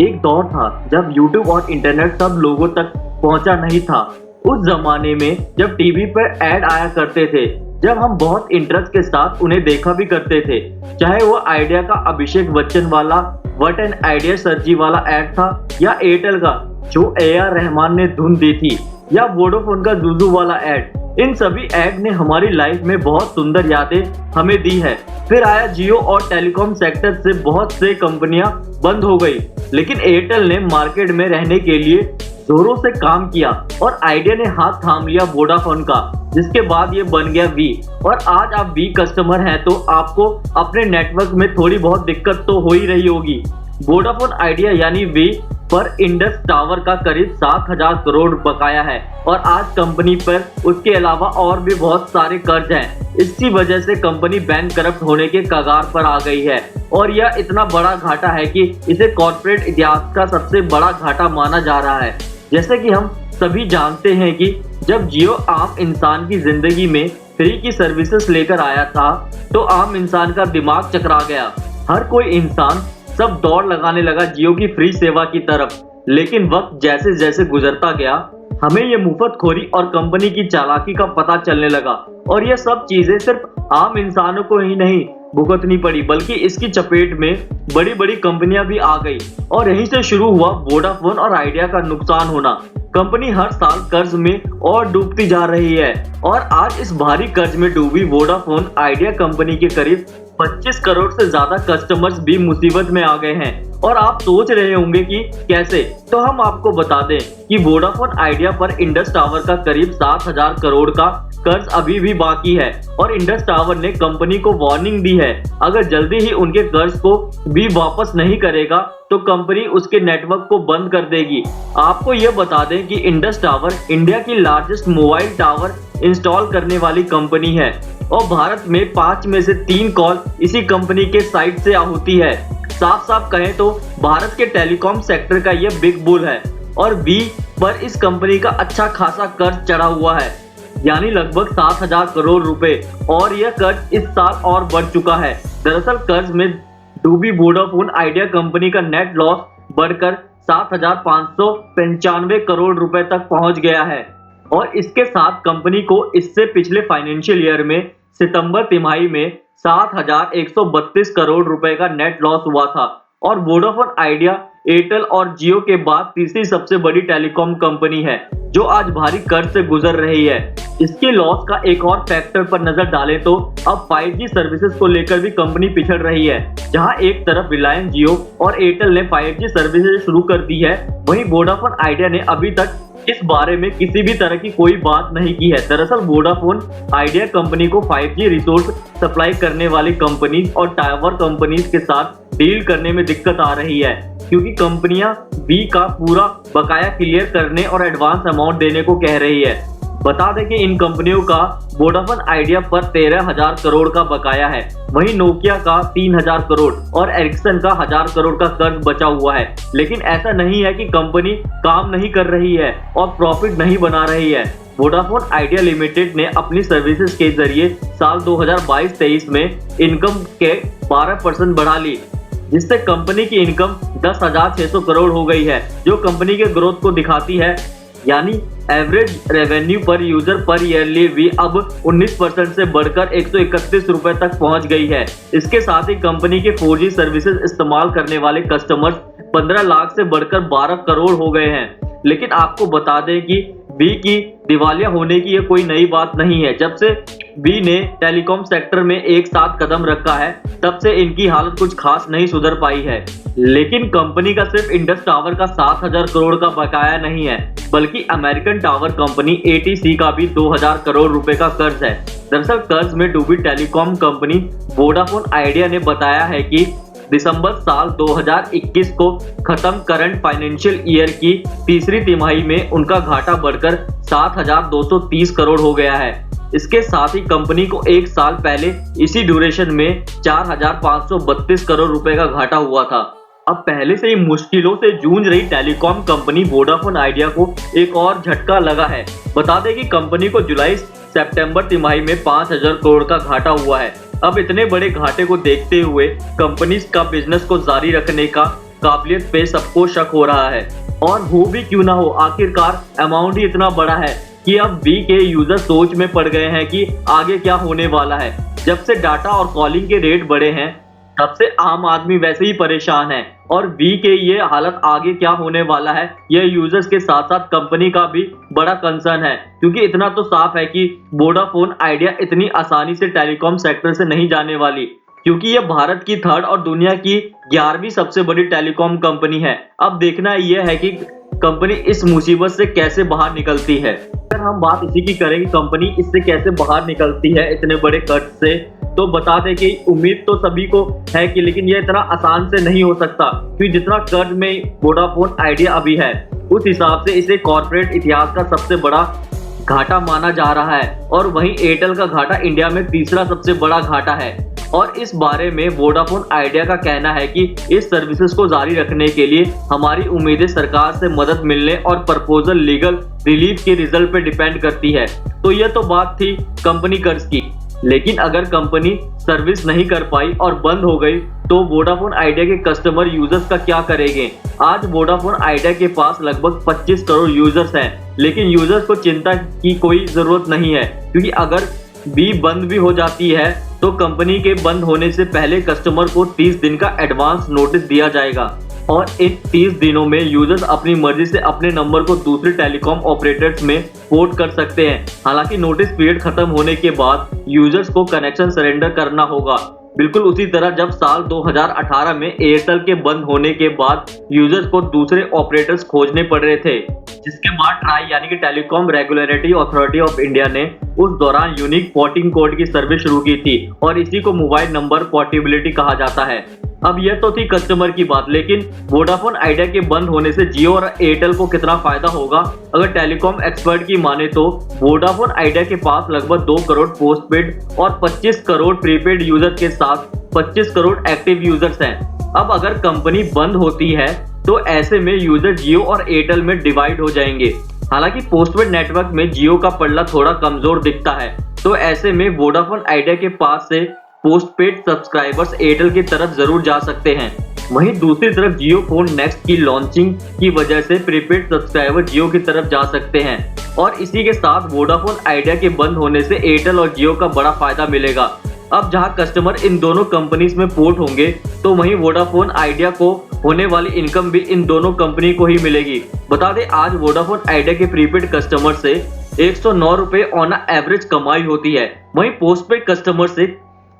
एक दौर था जब यूट्यूब और इंटरनेट सब लोगों तक पहुंचा नहीं था। उस जमाने में जब टीवी पर ऐड आया करते थे, जब हम बहुत इंटरेस्ट के साथ उन्हें देखा भी करते थे, चाहे वो आइडिया का अभिषेक बच्चन वाला व्हाट एन आइडिया सर जी वाला ऐड था, या एयरटेल का जो AR रहमान ने धुन दी थी, या वोडाफोन का जुजू वाला ऐड। इन सभी ऐड ने हमारी लाइफ में बहुत सुंदर यादें हमें दी है। फिर आया जियो और टेलीकॉम सेक्टर से बहुत से कंपनियां बंद हो गई, लेकिन एयरटेल ने मार्केट में रहने के लिए जोरों से काम किया और आइडिया ने हाथ थाम लिया वोडाफोन का, जिसके बाद ये बन गया वी। और आज आप वी कस्टमर हैं तो आपको अपने नेटवर्क में थोड़ी बहुत दिक्कत तो हो ही रही होगी। वोडाफोन आइडिया यानी वी पर इंडस टावर का करीब 7,000 करोड़ बकाया है और आज कंपनी पर उसके अलावा और भी बहुत सारे कर्ज हैं। इसकी वजह से कंपनी बैंक करप्ट होने के कगार पर आ गई है और यह इतना बड़ा घाटा है कि इसे कॉर्पोरेट इतिहास का सबसे बड़ा घाटा माना जा रहा है। जैसे कि हम सभी जानते हैं कि जब जियो आम इंसान की जिंदगी में फ्री की सर्विसेज लेकर आया था तो आम इंसान का दिमाग चकरा गया। हर कोई इंसान सब दौड़ लगाने लगा जियो की फ्री सेवा की तरफ, लेकिन वक्त जैसे जैसे गुजरता गया हमें ये मुफ्तखोरी और कंपनी की चालाकी का पता चलने लगा और ये सब चीजें सिर्फ आम इंसानों को ही नहीं भुगतनी पड़ी, बल्कि इसकी चपेट में बड़ी बड़ी कंपनियां भी आ गई और यहीं से शुरू हुआ वोडाफोन और आइडिया का नुकसान होना। कंपनी हर साल कर्ज में और डूबती जा रही है और आज इस भारी कर्ज में डूबी वोडाफोन आइडिया कंपनी के करीब 25 करोड़ से ज्यादा कस्टमर्स भी मुसीबत में आ गए हैं। और आप सोच रहे होंगे कि कैसे, तो हम आपको बता दें कि वोडाफोन आइडिया पर इंडस टावर का करीब 7,000 करोड़ का कर्ज अभी भी बाकी है और इंडस टावर ने कंपनी को वार्निंग दी है, अगर जल्दी ही उनके कर्ज को भी वापस नहीं करेगा तो कंपनी उसके नेटवर्क को बंद कर देगी। आपको यह बता दें कि इंडस टावर इंडिया की लार्जेस्ट मोबाइल टावर इंस्टॉल करने वाली कंपनी है और भारत में 5 में से 3 कॉल इसी कंपनी के साइट से होती है। साफ साफ कहें तो भारत के टेलीकॉम सेक्टर का यह बिग बुल है और वी पर इस कंपनी का अच्छा खासा कर्ज चढ़ा हुआ है, यानी लगभग 7,000 करोड़ रुपए, और यह कर्ज इस साल और बढ़ चुका है। दरअसल कर्ज में डूबी वोडाफोन आइडिया कंपनी का नेट लॉस बढ़कर 7,595 करोड़ रुपए तक पहुंच गया है और इसके साथ कंपनी को इससे पिछले फाइनेंशियल ईयर में सितंबर तिमाही में 7,132 करोड़ रुपए का नेट लॉस हुआ था और वोडाफोन आइडिया एयरटेल और जियो के बाद तीसरी सबसे बड़ी टेलीकॉम कंपनी है जो आज भारी कर्ज से गुजर रही है। इसके लॉस का एक और फैक्टर पर नजर डालें तो अब 5G सर्विसेज को लेकर भी कंपनी पिछड़ रही है। जहां एक तरफ रिलायंस जियो और एयरटेल ने 5G सर्विसेज शुरू कर दी है, वहीं वोडाफोन आइडिया ने अभी तक इस बारे में किसी भी तरह की कोई बात नहीं की है। दरअसल वोडाफोन आइडिया कंपनी को 5G रिसोर्स सप्लाई करने वाली कंपनीज और टावर कंपनीज के साथ डील करने में दिक्कत आ रही है, क्योंकि कंपनियां वी का पूरा बकाया क्लियर करने और एडवांस अमाउंट देने को कह रही है। बता दें कि इन कंपनियों का वोडाफोन आइडिया पर 13,000 करोड़ का बकाया है, वहीं नोकिया का 3,000 करोड़ और एरिक्सन का 1,000 करोड़ का कर्ज बचा हुआ है। लेकिन ऐसा नहीं है कि कंपनी काम नहीं कर रही है और प्रॉफिट नहीं बना रही है। वोडाफोन आइडिया लिमिटेड ने अपनी सर्विसेज के जरिए साल 2022-23 में इनकम के 12% बढ़ा ली, जिससे कंपनी की इनकम 10,600 करोड़ हो गई है, जो कंपनी के ग्रोथ को दिखाती है। यानी एवरेज रेवेन्यू पर यूजर पर ईयरली भी अब 19% से बढ़कर 131 रुपए तक पहुंच गई है। इसके साथ ही कंपनी के 4G सर्विसेज इस्तेमाल करने वाले कस्टमर्स 15 लाख से बढ़कर 12 करोड़ हो गए हैं। लेकिन आपको बता दें कि वी की दिवालिया होने की यह कोई नई बात नहीं है। जब से वी ने टेलीकॉम सेक्टर में एक साथ कदम रखा है, तब से इनकी हालत कुछ खास नहीं सुधर पाई है। लेकिन कंपनी का सिर्फ इंडस टावर का 7,000 करोड़ का बकाया नहीं है, बल्कि अमेरिकन टावर कंपनी ATC का भी 2,000 करोड़ रुपए का कर्ज है। दरअसल कर्ज में डूबी टेलीकॉम कंपनी वोडाफोन आइडिया ने बताया है कि दिसंबर साल 2021 को खत्म करंट फाइनेंशियल ईयर की तीसरी तिमाही में उनका घाटा बढ़कर 7,230 करोड़ हो गया है। इसके साथ ही कंपनी को एक साल पहले इसी ड्यूरेशन में 4,532 करोड़ रुपए का घाटा हुआ था। अब पहले से ही मुश्किलों से जूझ रही टेलीकॉम कंपनी वोडाफोन आइडिया को एक और झटका लगा है। बता दें कि कंपनी को जुलाई सितंबर तिमाही में 5,000 करोड़ का घाटा हुआ है। अब इतने बड़े घाटे को देखते हुए कंपनी का बिजनेस को जारी रखने का काबिलियत पे सबको शक हो रहा है। और हो भी क्यों ना हो, आखिरकार अमाउंट ही इतना बड़ा है कि अब वी के यूजर सोच में पड़ गए हैं कि आगे क्या होने वाला है। जब से डाटा और कॉलिंग के रेट बढ़े हैं तब से आम आदमी वैसे ही परेशान है, और वी के ये हालत आगे क्या होने वाला है यह यूजर्स के साथ साथ कंपनी का भी बड़ा कंसर्न है। क्योंकि इतना तो साफ है कि वोडाफोन आइडिया इतनी आसानी से टेलीकॉम सेक्टर से नहीं जाने वाली, क्योंकि यह भारत की 3rd और दुनिया की 11वीं सबसे बड़ी टेलीकॉम कंपनी है। अब देखना यह है कि कंपनी इस मुसीबत से कैसे बाहर निकलती है। अगर हम बात इसी की करें कि कंपनी इससे कैसे बाहर निकलती है इतने बड़े कर्ज से, तो बता दें कि उम्मीद तो सभी को है कि लेकिन यह इतना आसान से नहीं हो सकता, क्योंकि जितना कर्ज में वोडाफोन आइडिया अभी है उस हिसाब से इसे कॉर्पोरेट इतिहास का सबसे बड़ा घाटा माना जा रहा है। और वहीं एयरटेल का घाटा इंडिया में तीसरा सबसे बड़ा घाटा है। और इस बारे में वोडाफोन आइडिया का कहना है कि इस सर्विसेज को जारी रखने के लिए हमारी उम्मीदें सरकार से मदद मिलने और प्रपोजल लीगल रिलीफ के रिजल्ट पे डिपेंड करती है। तो यह तो बात थी कंपनी कर्ज की, लेकिन अगर कंपनी सर्विस नहीं कर पाई और बंद हो गई तो वोडाफोन आइडिया के कस्टमर यूजर्स का क्या करेंगे। आज वोडाफोन आइडिया के पास लगभग 25 करोड़ यूजर्स हैं, लेकिन यूजर्स को चिंता की कोई जरूरत नहीं है, क्योंकि अगर वी बंद भी हो जाती है तो कंपनी के बंद होने से पहले कस्टमर को 30 दिन का एडवांस नोटिस दिया जाएगा, और इन 30 दिनों में यूजर्स अपनी मर्जी से अपने नंबर को दूसरे टेलीकॉम ऑपरेटर्स में पोर्ट कर सकते हैं। हालांकि नोटिस पीरियड खत्म होने के बाद यूजर्स को कनेक्शन सरेंडर करना होगा, बिल्कुल उसी तरह जब साल 2018 में एयरटेल के बंद होने के बाद यूजर्स को दूसरे ऑपरेटर्स खोजने पड़ रहे थे, जिसके बाद ट्राई यानी कि telecom regulatory authority of India ने उस दौरान यूनिक पोर्टिंग कोड की सर्विस शुरू की थी, और इसी को मोबाइल नंबर पोर्टेबिलिटी कहा जाता है। अब यह तो थी कस्टमर की बात, लेकिन वोडाफोन आइडिया के बंद होने से जियो और एयरटेल को कितना फायदा होगा। अगर टेलीकॉम एक्सपर्ट की माने तो वोडाफोन आइडिया के पास लगभग 2 करोड़ पोस्टपेड और 25 करोड़ प्रीपेड यूजर के साथ 25 करोड़ एक्टिव यूजर्स हैं। अब अगर कंपनी बंद होती है तो ऐसे में यूजर जियो और एयरटेल में डिवाइड हो जाएंगे। हालांकि पोस्टपेड नेटवर्क में जियो का पल्ला थोड़ा कमजोर दिखता है, तो ऐसे में वोडाफोन आइडिया के पास से पोस्टपेड सब्सक्राइबर्स एयरटेल की तरफ जरूर जा सकते हैं। वहीं दूसरी तरफ जियो फोन नेक्स्ट की लॉन्चिंग की वजह से प्रीपेड सब्सक्राइबर जियो की तरफ जा सकते हैं, और इसी के साथ वोडाफोन आइडिया के बंद होने से एयरटेल और जियो का बड़ा फायदा मिलेगा। अब जहां कस्टमर इन दोनों कंपनीज में पोर्ट होंगे तो वहीं वोडाफोन आइडिया को होने वाली इनकम भी इन दोनों कंपनी को ही मिलेगी। बता दें आज वोडाफोन आइडिया के प्रीपेड कस्टमर से 109 रुपए ऑन एवरेज कमाई होती है, वहीं पोस्टपेड कस्टमर से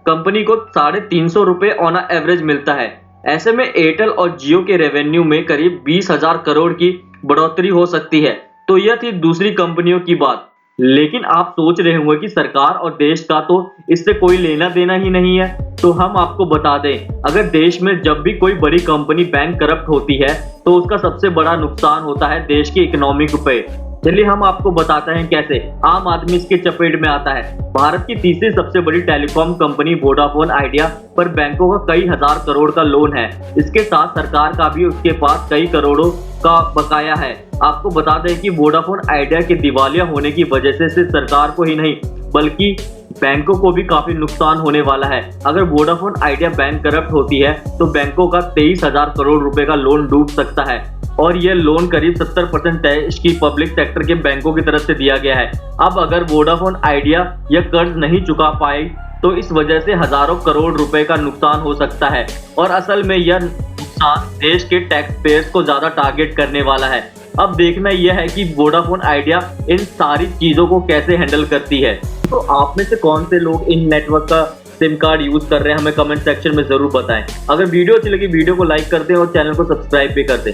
कंपनी को 350 रुपए ऑन एवरेज मिलता है। ऐसे में एयरटेल और जियो के रेवेन्यू में करीब 20,000 करोड़ की बढ़ोतरी हो सकती है। तो यह थी दूसरी कंपनियों की बात, लेकिन आप सोच रहे होंगे कि सरकार और देश का तो इससे कोई लेना देना ही नहीं है। तो हम आपको बता दें, अगर देश में जब भी कोई बड़ी कंपनी बैंक करप्ट होती है तो उसका सबसे बड़ा नुकसान होता है देश की इकोनॉमी पे। चलिए हम आपको बताते हैं कैसे आम आदमी इसके चपेट में आता है। भारत की तीसरी सबसे बड़ी टेलीकॉम कंपनी वोडाफोन आइडिया पर बैंकों का कई हजार करोड़ का लोन है। इसके साथ सरकार का भी उसके पास कई करोड़ों का बकाया है। आपको बता दें कि वोडाफोन आइडिया के दिवालिया होने की वजह से सिर्फ सरकार को ही नहीं बल्कि बैंकों को भी काफी नुकसान होने वाला है। अगर वोडाफोन आइडिया बैंक करप्ट होती है तो बैंकों का 23,000 करोड़ रुपए का लोन डूब सकता है, और यह लोन करीब 70% देश की पब्लिक सेक्टर के बैंकों की तरफ से दिया गया है। अब अगर वोडाफोन आइडिया यह कर्ज नहीं चुका पाए तो इस वजह से हजारों करोड़ रुपए का नुकसान हो सकता है, और असल में यह नुकसान देश के टैक्स पेयर्स को ज्यादा टारगेट करने वाला है। अब देखना यह है कि वोडाफोन आइडिया इन सारी चीजों को कैसे हैंडल करती है। तो आप में से कौन से लोग इन नेटवर्क का सिम कार्ड यूज कर रहे हैं हमें कमेंट सेक्शन में जरूर बताएं। अगर वीडियो अच्छी लगी वीडियो को लाइक कर दें और चैनल को सब्सक्राइब भी कर दें।